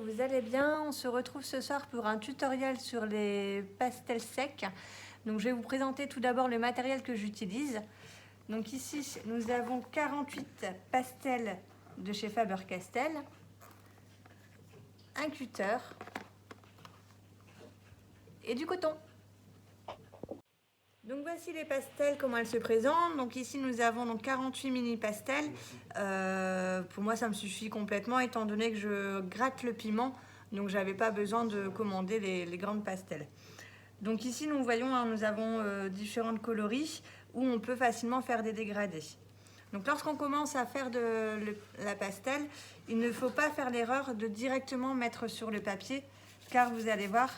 vous allez bien. On se retrouve ce soir pour un tutoriel sur les pastels secs. Donc je vais vous présenter tout d'abord le matériel que j'utilise. Donc ici nous avons 48 pastels de chez Faber-Castell, un cutter et du coton. Donc voici les pastels, comment elles se présentent. Donc ici nous avons donc 48 mini pastels. Pour moi ça me suffit complètement étant donné que je gratte le piment. Donc j'avais pas besoin de commander les grandes pastels. Donc ici nous voyons, nous avons différents coloris où on peut facilement faire des dégradés. Donc lorsqu'on commence à faire la pastel, il ne faut pas faire l'erreur de directement mettre sur le papier, car vous allez voir,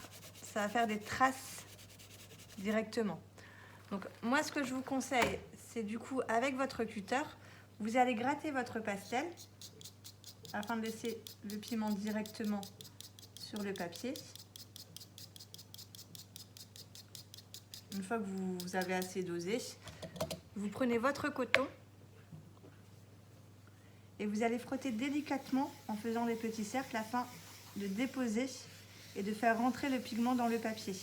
ça va faire des traces directement. Donc moi ce que je vous conseille, c'est du coup avec votre cutter, vous allez gratter votre pastel afin de laisser le piment directement sur le papier. Une fois que vous avez assez dosé, vous prenez votre coton et vous allez frotter délicatement en faisant des petits cercles afin de déposer et de faire rentrer le pigment dans le papier.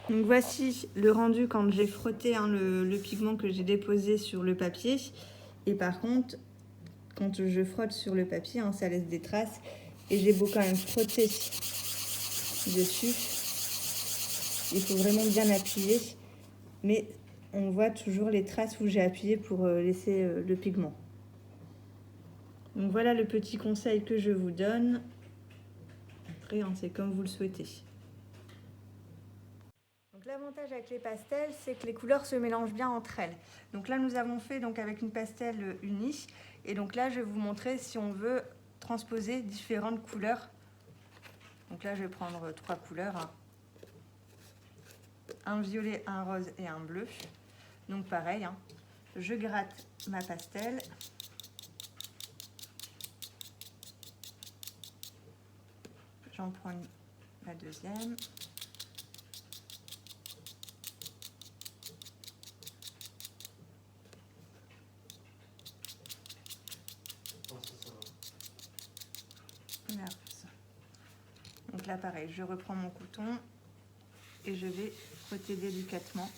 Donc voici le rendu quand j'ai frotté le pigment que j'ai déposé sur le papier. Et par contre, quand je frotte sur le papier, ça laisse des traces. Et j'ai beau quand même frotter dessus, il faut vraiment bien appuyer. Mais on voit toujours les traces où j'ai appuyé pour laisser le pigment. Donc voilà le petit conseil que je vous donne. Après, c'est comme vous le souhaitez. L'avantage avec les pastels, c'est que les couleurs se mélangent bien entre elles. Donc là, nous avons fait avec une pastel unie. Et donc là, je vais vous montrer si on veut transposer différentes couleurs. Donc là, je vais prendre 3 couleurs. Un violet, un rose et un bleu. Donc pareil, je gratte ma pastel. J'en prends la deuxième. Donc là pareil, je reprends mon coton et je vais frotter délicatement.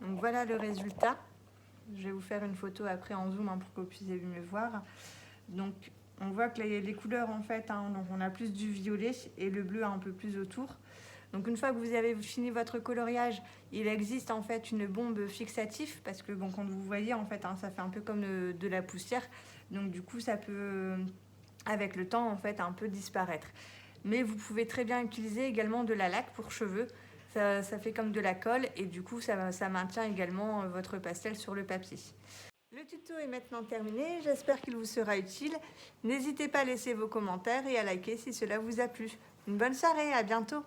Donc voilà le résultat. Je vais vous faire une photo après en zoom pour que vous puissiez mieux voir. Donc on voit que les couleurs donc on a plus du violet et le bleu un peu plus autour. Donc une fois que vous avez fini votre coloriage, il existe une bombe fixative parce que quand vous voyez ça fait un peu comme de la poussière. Donc du coup ça peut avec le temps un peu disparaître. Mais vous pouvez très bien utiliser également de la laque pour cheveux. Ça fait comme de la colle et du coup ça maintient également votre pastel sur le papier. Le tuto est maintenant terminé, j'espère qu'il vous sera utile. N'hésitez pas à laisser vos commentaires et à liker si cela vous a plu. Une bonne soirée, à bientôt.